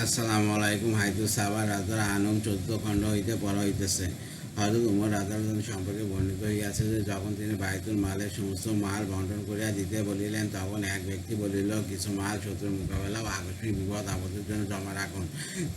আসসালামু আলাইকুম। হাইতু সাবা রাজার আনম 14 খণ্ড হইতে পড়া হইতেছে। হযরত উমর রাদিয়াল্লাহু সম্পর্কে বর্ণিত হইয়াছে যে, যখন তিনি বাইতুল মালের সমস্ত মাল বণ্টন করিয়া দিতে বলিলেন, তখন এক ব্যক্তি বলিল, কিছু মাল শত্রুর মোকাবেলা ও আকস্মিক বিপদ আপদের জন্য জমা রাখুন।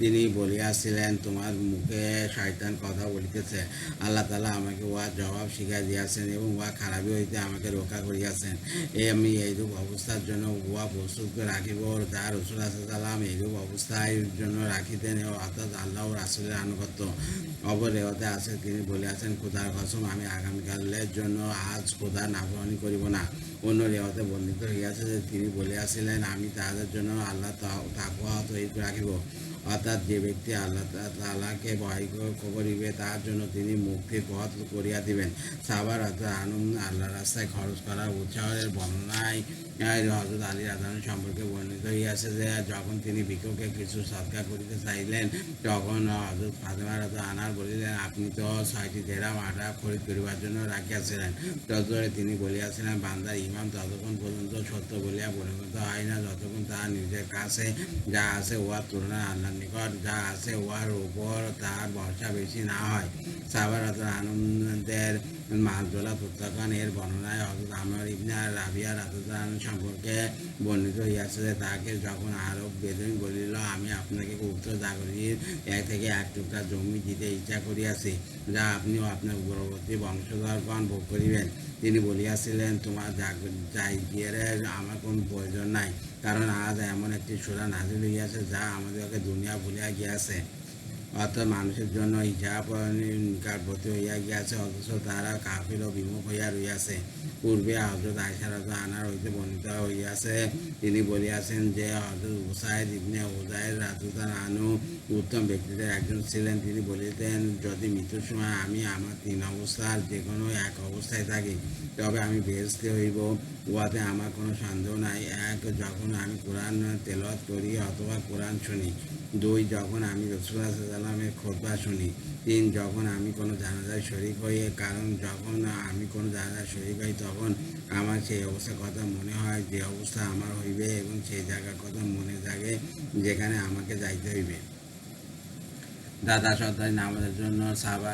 তিনি বলিয়াছিলেন, তোমার মুখে শয়তান কথা বলিতেছে। আল্লাহ তাআলা আমাকে উহার জবাব শিখাইয়া দিয়াছেন এবং উহা খারাপি হইতে আমাকে রক্ষা করিয়াছেন। আমি এইরূপ অবস্থার জন্য উহা প্রস্তুত রাখিব। যা রাসূল সাল্লাল্লাহু এইরূপ অবস্থায় জন্য রাখিতেন, অর্থাৎ আল্লাহ ও রাসূলের আনুগত্য। অপর রেওয়াতে আছে, তিনি বলিয়াছেন, খোদার কসম, আমি আগামীকালের জন্য আজ খোদার নাফরমানি করিব না। অন্য রেওয়াতে বর্ণিত হইয়াছে যে, তিনি বলিয়াছিলেন, আমি তাহাদের জন্য আল্লাহ তাকওয়া তৈরি রাখিব। অর্থাৎ যে ব্যক্তি আল্লাহ তাআলাকে ভয় করিবে, তার জন্য তিনি মুক্তির পথ করিয়া দিবেন। সাহাবার অর্থাৎ আল্লাহর রাস্তায় খরচ করার উৎসাহের বর্ণনায় হযরত আলী রাদিয়াল্লাহু সম্পর্কে বর্ণিত হইয়াছে যে, যখন তিনি ভিক্ষুকে কিছু সদকা করিতে চাইলেন, তখন হযরত ফাতেমা রাদিয়াল্লাহু আনহা বলিলেন, আপনি তো 6টি দেরহাম আটা খরিদ করিবার জন্য রাখিয়াছিলেন। তদুপরি তিনি বলিয়াছিলেন, বান্দার ঈমান ততক্ষণ পর্যন্ত সত্য বলিয়া পরিণত হয় না, যতক্ষণ তাহার নিজের কাছে যা আছে উহার তুলনায় আল্লাহর নিকট যা আছে উহার উপর তাহার ভরসা বেশি না হয়। সাহাবা রাদিয়াল্লাহু আনহুদের মাহজুলা প্রত্যাখ্যান এর বর্ণনায় হযরত আমর ইবনে রাবিয়া রাদিয়াল্লাহু আনহু সম্পর্কে বর্ণিত হইয়াছে যে, তাহাকে যখন আরব বেদুইন বলিল, আমি আপনাকে উত্তর জাগরির থেকে এক টুকরা জমি দিতে ইচ্ছা করিয়াছি, যা আপনি ও আপনার পূর্ববর্তী বংশধরগণ ভোগ করিবেন। তিনি বলিয়াছিলেন, তোমার জাগিরের আমার কোনো প্রয়োজন নাই, কারণ আজ এমন একটি সূরা নাযিল হইয়াছে যা আমাদেরকে দুনিয়া ভুলিয়া গিয়াছে, অর্থাৎ মানুষের জন্য হিসাব নিকটবর্তী হইয়া গিয়াছে, অথচ তারা কাফির ও বিমুখ হইয়া রহিয়াছে। পূর্বে হযরত আয়েশা রাদিয়াল্লাহু আনহা হইতে বর্ণিত হইয়াছে, তিনি বলিয়াছেন যে, হযরত উসাইদ ইবনে হুযাইর রাদিয়াল্লাহু আনহু উত্তম ব্যক্তিদের একজন ছিলেন। তিনি বলিতেন, যদি মৃত্যুর সময় আমি আমার 3 অবস্থার যে কোনো এক অবস্থায় থাকি, তবে আমি বেহেশতে হইব, উহাতে আমার কোনো সন্দেহ নাই। 1, যখন আমি কোরআন তেলাওয়াত করি অথবা কোরআন শুনি। 2, যখন আমি রাসূলুল্লাহ সাল্লাল্লাহু আলাইহি ওয়াসাল্লামের খুতবা শুনি। 3, যখন আমি কোনো জানাজায় শরীক হই, কারণ যখন আমি কোনো জানাজায় শরীক হই, তখন আমার সেই অবস্থার কথা মনে হয় যে অবস্থা আমার হইবে, এবং সেই জায়গার কথা মনে জাগে যেখানে আমাকে যাইতে হইবে। দাদা সন্তান নামাজের জন্য সাহাবা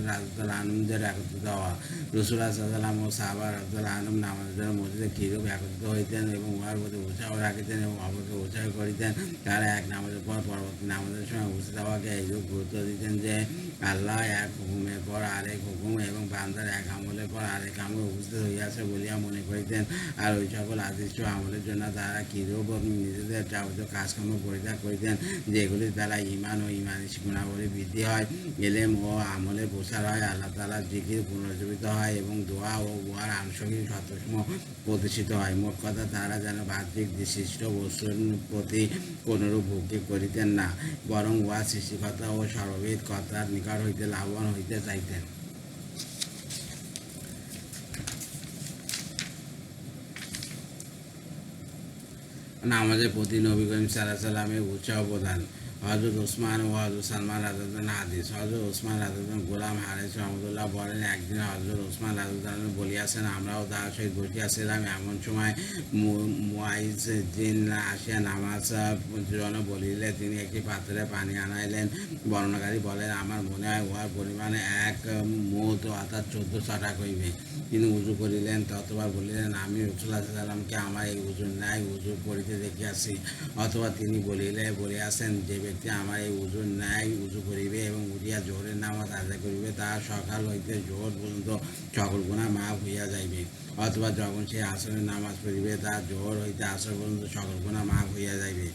রাদিয়াল্লাহু আনহুদের একত্রিত হওয়া। রাসূলুল্লাহ সাল্লাল্লাহু আলাইহি ওয়াসাল্লাম ও সাহাবা রাদিয়াল্লাহু আনহুম নামাজের জন্য মসজিদে কিরূপ একত্রিত হইতেন এবং উহার প্রতি উৎসাহ রাখিতেন এবং অপরকে উৎসাহ করিতেন। তারা এক নামাজের পর পরবর্তী নামাজের সময় উপস্থিত হওয়াকে এইরূপ গুরুত্ব দিতেন যে, আল্লাহ এক হুকুমের পর আরেক হুকুম এবং বান্দার এক আমলের পর আরেক আমল উপস্থিত হইয়াছে বলিয়া মনে করিতেন। আর ওই সকল আদিষ্ট আমলের জন্য তারা কিরূপ নিজেদের যাবতীয় কাজকর্ম পরিত্যাগ করিতেন, যেগুলি দ্বারা ঈমান ও ঈমানী গুণাবলী বৃদ্ধি হয়, ইলম ও আমলের প্রসার হয়, আল্লাহ তাআলার জিকির পুনরুজ্জীবিত হয় এবং দোয়া ও উহার আনুষঙ্গিক সত্যসমূহ প্রতিষ্ঠিত হয়। মোট কথা, তারা যেন বাহ্যিক সৃষ্ট বস্তুর প্রতি কোনরূপ ভক্তি করিতেন না, বরং উহা সৃষ্টিকর্তা ও সর্ববিধ কর্তার নিকট হইতে লাভবান হইতে চাইতেন। নামাজের প্রতি নবী করিম সাল্লাল্লাহু আলাইহি ওয়াসাল্লামের উৎসাহ প্রদান। হযরত ওসমান ও হযরত সালমান রাদিয়াল্লাহু আনহু হাদিস। হযরত ওসমান রাদিয়াল্লাহু আনহু গোলাম হারিস রাহমাতুল্লাহ বলেন, একদিন হযরত ওসমান রাদিয়াল্লাহু আনহু বলিয়াছেন, আমরাও তাহার সহিত বসিয়াছিলাম। এমন সময় মুয়াইযিন আসিয়া নামাজ জন্য বলিলে তিনি একটি পাত্রে পানি আনাইলেন। বর্ণনাকারী বলেন, আমার মনে হয় উহার পরিমাণ 1 মুদ, অর্থাৎ 14 ছটাক হইবে। তিনি উযু করিলেন, ততবার বলিলেন, আমি রাসূলুল্লাহ সাল্লাল্লাহু আলাইহি ওয়াসাল্লামকে আমার এই উযুর ন্যায় উযু করিতে দেখিয়াছি। অথবা তিনি বলিয়াছেন, যে ব্যক্তি আমার এই উযুর ন্যায় উযু করিবে এবং উঠিয়া জোহরের নামাজ আদায় করিবে, তাহার সকাল হইতে জোহর পর্যন্ত সকল গুনাহ মাফ হইয়া যাইবে। অথবা যখন সে আসরের নামাজ পড়িবে, তাহার জোহর হইতে আসর পর্যন্ত সকল গুনাহ মাফ হইয়া যাইবে।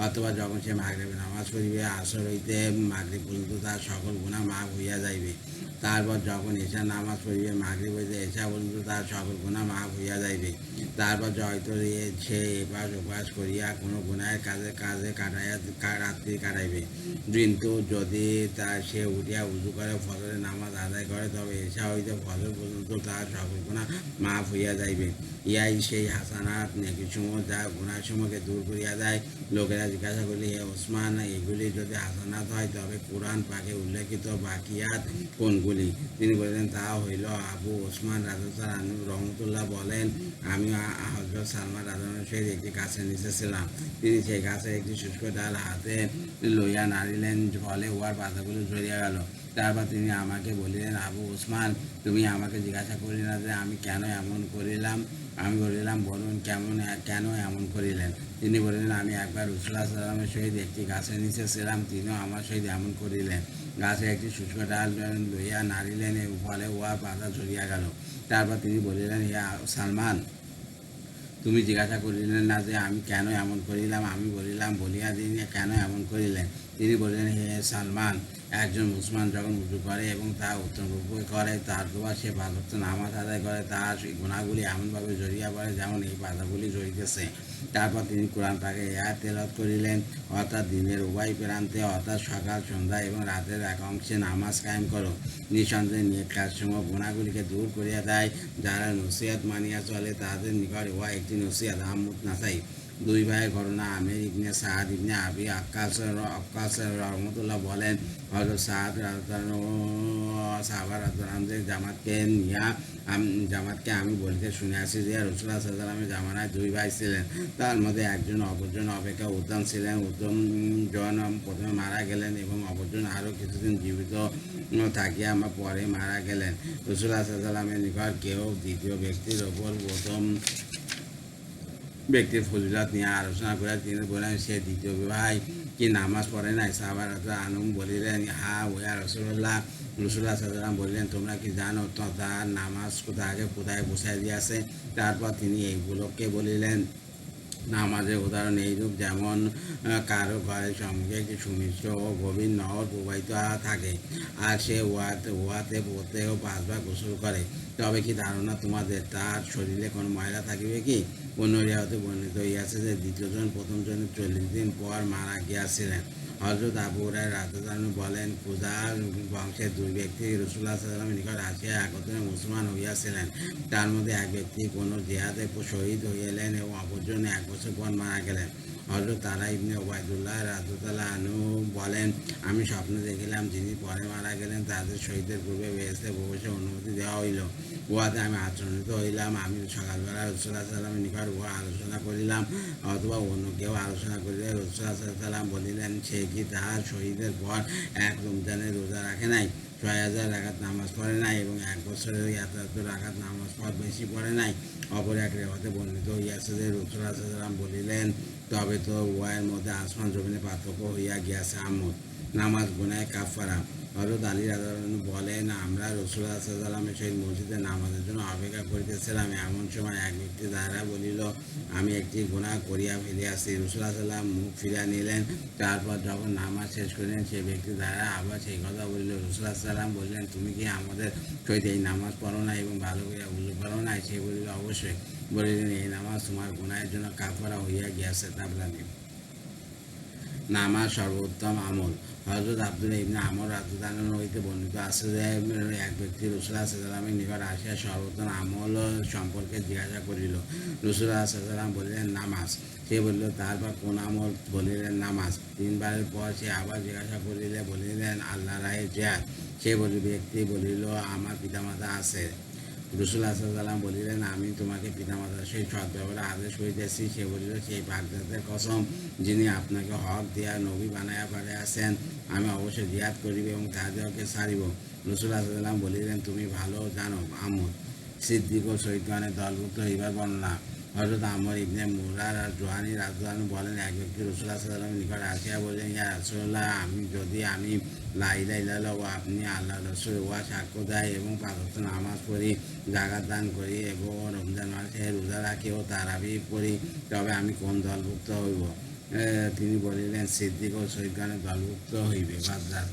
অথবা যখন সে মাগরিবের নামাজ পড়িবে, আসর হইতে মাগরিব পর্যন্ত তাহার সকল গুনাহ মাফ হইয়া যাইবে। তারপর যখন এশার নামাজ পড়িবে, মাগরিব হইতে এশা পর্যন্ত তাহার সকল গুনাহ মাফ হইয়া যাইবে। তারপর হয়তো সে এপাশ ওপাশ করিয়া কোনো গুনাহের কাজে রাত্রি কাটাইবে। কিন্তু যদি সে উঠিয়া উযু করে ফজরের নামাজ আদায় করে, তবে এশা হইতে ফজর পর্যন্ত তাহার সকল গুনাহ মাফ হইয়া যাইবে। ইহাই সেই হাসানাত নেকিসমূহ যা গুনাহসমূহকে দূর করিয়া দেয়। লোকেরা জিজ্ঞাসা করিল, হে ওসমান, এগুলি যদি হাসানাত হয়, তবে কোরআন পাকে উল্লেখিত বাকিয়াত কোনগুলি? তিনি বললেন, তা হইল, আবু ওসমান রাদিয়াল্লাহু আনহু রহমতুল্লাহ বলেন, আমি হযরত সালমান রাদিয়াল্লাহু সহিত একটি গাছের নিচে ছিলাম। তিনি সেই গাছের একটি শুষ্ক ডাল হাতে লইয়া নাড়িলেন, ফলে উহার পাতাগুলো ঝরিয়া গেল। তারপর তিনি আমাকে বলিলেন, আবু ওসমান, তুমি আমাকে জিজ্ঞাসা করিলে না যে আমি কেন এমন করিলাম? আমি বলিলাম, বলুন কেন এমন করিলেন? তিনি বলিলেন, আমি একবার রাসূলুল্লাহ সাল্লাল্লাহু আলাইহি ওয়াসাল্লামের সহিত একটি গাছের নিচে ছিলাম, তিনিও আমার সহিত এমন করিলেন। গাছে একটি শুষ্ক ডাল লইয়া নাড়িলেন, এবং ফলে উহার পাতা ঝরিয়া গেল। তারপর তিনি বলিলেন, ইয়া সালমান, তুমি জিজ্ঞাসা করিলেন না যে আমি কেন এমন করিলাম? আমি বলিলাম, বলিয়া দিন কেন এমন করিলেন? তিনি বললেন, হে সালমান, একজন মুসলমান যখন উজু করে এবং তা উত্তমরূপে করে, তারপর সে ৫ ওয়াক্ত নামাজ আদায় করে, তার গুণাগুলি এমনভাবে জড়িয়া পড়ে যেমন এই পাতাগুলি জড়িতেছে। তারপর তিনি কোরআন পাকে এই আয়াত তেলাওয়াত করিলেন, অর্থাৎ দিনের উভয় প্রান্তে, অর্থাৎ সকাল, সন্ধ্যা এবং রাতের এক অংশে নামাজ কায়েম করো। নিঃসন্দেহে নেক কাজসমূহ গুণাগুলিকে দূর করিয়া দেয়। যারা নসিহত মানিয়া চলে তাদের নিকট উহা একটি নসিহত। আহমদ নাসাই। দুই ভাইয়ের ঘটনা। আমির ইবনে সাদ ইবনে আবি আক্কাস রহমতুল্লাহ বলেন, হযরত সাদ সাহাবা রাদিয়াল্লাহু জামাতকে আমি বলিতে শুনিয়াছি যে রাসূলুল্লাহ সাল্লাল্লাহু আলাইহি ওয়াসাল্লামের জামানায় দুই ভাই ছিলেন। তার মধ্যে একজন অপরজন অপেক্ষা উত্তম ছিলেন। উত্তম জন প্রথমে মারা গেলেন এবং অপরজন আরও কিছুদিন জীবিত থাকিয়া পরে মারা গেলেন। রাসূলুল্লাহ সাল্লাল্লাহু আলাইহি ওয়াসাল্লামের নিকট কেউ দ্বিতীয় ব্যক্তির ওপর প্রথম ব্যক্তির ফজিলত নিয়ে আলোচনা করে তিনি বলেন, সে দ্বিতীয় ভাই কি নামাজ পড়ে নাই? সাহাবা রাদিয়াল্লাহু আনহুম বলিলেন, হ্যাঁ ওয়া রাসূলুল্লাহ। রাসূলুল্লাহ সাল্লাল্লাহু আলাইহি ওয়াসাল্লাম বললেন, তোমরা কি জানো তার নামাজ কোথায় পৌঁছায় দিয়াছে? তারপর তিনি এইগুলোকে বলিলেন, নামাজের উদাহরণ এইরূপ, যেমন কারো ঘরের সম্মুখে একটি সুমিষ্ট ও গভীর নহর প্রবাহিত থাকে, আর সে উহাতে প্রত্যেক 5 বার গোসল করে। তবে কি ধারণা তোমাদের, তার শরীরে কোনো ময়লা থাকিবে কি? অন্য রিওয়ায়াতে বর্ণিত হইয়াছে যে দ্বিতীয়জন প্রথমজনের 40 দিন পর মারা গিয়াছিলেন। হযরত আবু হুরায়রা রাদিয়াল্লাহু আনহু বলেন, খুজার বংশের 2 ব্যক্তি রাসূলুল্লাহ সাল্লাল্লাহু আলাইহি ওয়াসাল্লামের নিকট আসিয়া একত্রে মুসলমান হইয়াছিলেন। তার মধ্যে এক ব্যক্তি কোনো জিহাদে শহীদ হইলেন এবং অপরজন 1 বছর পর মারা গেলেন। হযরত তালহা ইবনে উবাইদুল্লাহ রাদিয়াল্লাহু আনহু বলেন, আমি স্বপ্নে দেখিলাম, যিনি পরে মারা গেলেন তাদের শহীদের পূর্বে বেহেশতে প্রবেশের অনুমতি দেওয়া হইল। উহাতে আমি আচরণিত হইলাম। আমি সকালবেলা রাসূলুল্লাহ সাল্লাল্লাহু আলাইহি ওয়াসাল্লামের নিকট উহা আলোচনা করিলাম, অথবা অন্য কেউ আলোচনা করিলে রাসূলুল্লাহ সাল্লাল্লাহু আলাইহি ওয়াসাল্লাম বলিলেন, সে কি তাহার শহীদের পর 1 রমজানের রোজা রাখে নাই, 6000 রাকাত নামাজ পড়ে নাই এবং 1 বছরে 77 রাকাত নামাজ বেশি পড়ে নাই? অপর এক রিওয়ায়াতে বর্ণিত হইয়াছে যে রাসূলুল্লাহ সাল্লাল্লাহু আলাইহি ওয়াসাল্লাম বলিলেন, তবে তো উভয়ের মধ্যে আসমান জমিনের পার্থক্য হইয়া গিয়াছে। আহমদ। নামাজ গুনাহে কাফারা। হযরত আলী রাদিয়াল্লাহু আনহু বলেন, আমরা রাসূলুল্লাহ সাল্লাল্লাহু আলাইহি ওয়াসাল্লামের সহিত মসজিদে নামাজের জন্য অপেক্ষা করিতেছিলাম। এমন সময় এক ব্যক্তি দাঁড়াইয়া বলিল, আমি একটি গুনাহ করিয়া ফেলিয়াছি। রাসূলুল্লাহ সাল্লাল্লাহু আলাইহি ওয়াসাল্লাম মুখ ফিরাইয়া নিলেন। তারপর যখন নামাজ শেষ করিলেন, সেই ব্যক্তি দাঁড়াইয়া আবার সেই কথা বলিল। রাসূলুল্লাহ সাল্লাল্লাহু আলাইহি ওয়াসাল্লাম বললেন, তুমি কি আমাদের সহিত এই নামাজ পড়ো না এবং ভালো করিয়া উযু করো নাই? সে বলিল, অবশ্যই। বলিলেন, এই নামাজ তোমার গুনাহের জন্য কাফারা হইয়া গিয়াছে। তাবরানী। নামাজ সর্বোত্তম আমল। হযরত আব্দুল্লাহ ইবনে আমর রাদিয়াল্লাহু আনহু হইতে বর্ণিত আছে যে এক ব্যক্তি রাসূলুল্লাহ সাল্লাল্লাহু আলাইহি ওয়াসাল্লামের নিকট আসিয়া সর্বোত্তম আমল সম্পর্কে জিজ্ঞাসা করিল। রাসূলুল্লাহ সাল্লাল্লাহু আলাইহি ওয়াসাল্লাম বলিলেন, নামাজ। সে বলিল, তারপর কোন আমল? বলিলেন, নামাজ। 3 বারের পর সে আবার জিজ্ঞাসা করিলে বলিলেন, আল্লাহর রাহে জিহাদ। সে ব্যক্তি বলিল, আমার পিতামাতা আছে। রাসূলুল্লাহ সাল্লাল্লাহু আলাইহি ওয়াসাল্লাম বলিলেন, আমি তোমাকে পিতামাতার সহিত সদ্ব্যবহারের আদেশ করিতেছি। সে বলিল, সেই পাকজাতের কসম, যিনি আপনাকে হক দিয়া নবী বানাইয়া পাঠাইয়াছেন, আমি অবশ্যই জিহাদ করিব এবং তাহাদিগকে ছাড়িব। রাসূলুল্লাহ সাল্লাল্লাহু আলাইহি ওয়াসাল্লাম বলিলেন, তুমি ভালো জানো। আহমদ। সিদ্দিক ও শহীদগণের দলভুক্ত হইবার বর্ণনা। হযরত আমর ইবনে মুরার আর জুহানী রাদিয়াল্লাহু আনহু বলেন, এক ব্যক্তি রাসূলুল্লাহ সাল্লাল্লাহু আলাইহি ওয়াসাল্লামের নিকট আসিয়া বললেন, ইয়া রাসূলুল্লাহ, আমি লা ইলাহা ইল্লাল্লাহ ও আপনি আল্লাহর রাসূল উহা সাক্ষ্য দেয় এবং 5 ওয়াক্ত নামাজ পড়ি, যাকাত দান করি এবং রমজান মাসে রোজা রাখি ও তারাবি পড়ি, তবে আমি কোন দলভুক্ত হইব? তিনি বলিলেন, সিদ্দিক ও শহীদগণের দলভুক্ত হইবে। বাদদার।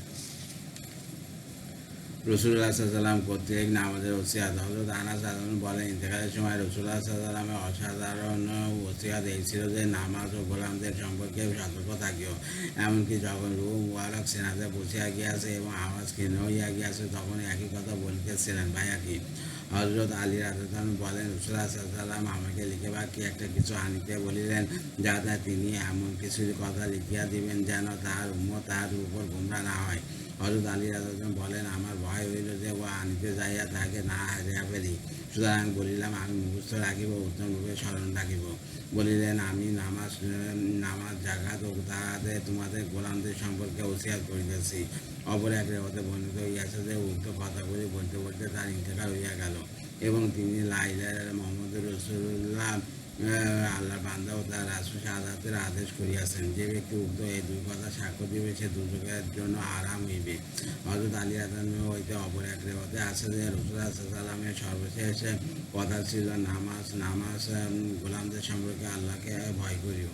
রাসূলুল্লাহ সাল্লাল্লাহু আলাইহি ওয়াসাল্লাম কর্তৃক নামাজের ওসিয়াত। হযরত আনাস রাদিয়াল্লাহু আনহু বলেন, ইন্তেকালের সময় রাসূলুল্লাহ সাল্লাল্লাহু আলাইহি ওয়াসাল্লামের অসাধারণ ওসিয়াত এই ছিল যে নামাজ ও গোলামদের সম্পর্কে সতর্ক থাকিও। এমনকি যখন রূহ মুবারক সিনাতে বসিয়া গিয়াছে এবং আওয়াজ ক্ষীণ হইয়া গিয়াছে, তখন একই কথা বলিতেছিলেন। বাইহাকী। হযরত আলী রাদিয়াল্লাহু আনহু বলেন, রাসূলুল্লাহ সাল্লাল্লাহু আলাইহি ওয়াসাল্লাম আমাকে লিখিবার কি একটা কিছু আনিতে বলিলেন, যাতে তিনি এমন কিছু কথা লিখিয়া দিবেন যেন তাহার উম্মত তাহার উপর গোমরা না হয়। হযরত আলী রাদিয়াল্লাহু বলেন, আমার ভয় হইল যে ও আনিতে যাইয়া তাহাকে না হারিয়া ফেলি। সুতরাং বলিলাম, আমি মুখস্থ রাখিব, উত্তমরূপে স্মরণ রাখিব। বলিলেন, আমি নামাজ জাকাত ও তাহাদের তোমাদের গোলামদের সম্পর্কে ওসিয়াত করিতেছি। অপর এক রেওয়াতে বর্ণিত হইয়াছে যে উক্ত কথাগুলি বলতে বলতে তার ইন্তেকাল হইয়া গেল এবং তিনি লা ইলাহা ইল্লাল্লাহ মুহাম্মাদুর রাসূলুল্লাহ আল্লাহর বান্দা ও তার রাসূল শাহাদাতের আদেশ করিয়াছেন। যে ব্যক্তি উক্ত এই দুই কথা সাক্ষ্য দিবে সে দুজকের জন্য আরাম হইবে। হযরত আলী রাদিয়াল্লাহু হইতে অপর এক রেওয়াতে আছে যে রাসূলুল্লাহ সাল্লাল্লাহু আলাইহি ওয়াসাল্লামের সর্বশেষ কথা ছিল, নামাজ গোলামদের সম্পর্কে আল্লাহকে ভয় করিও।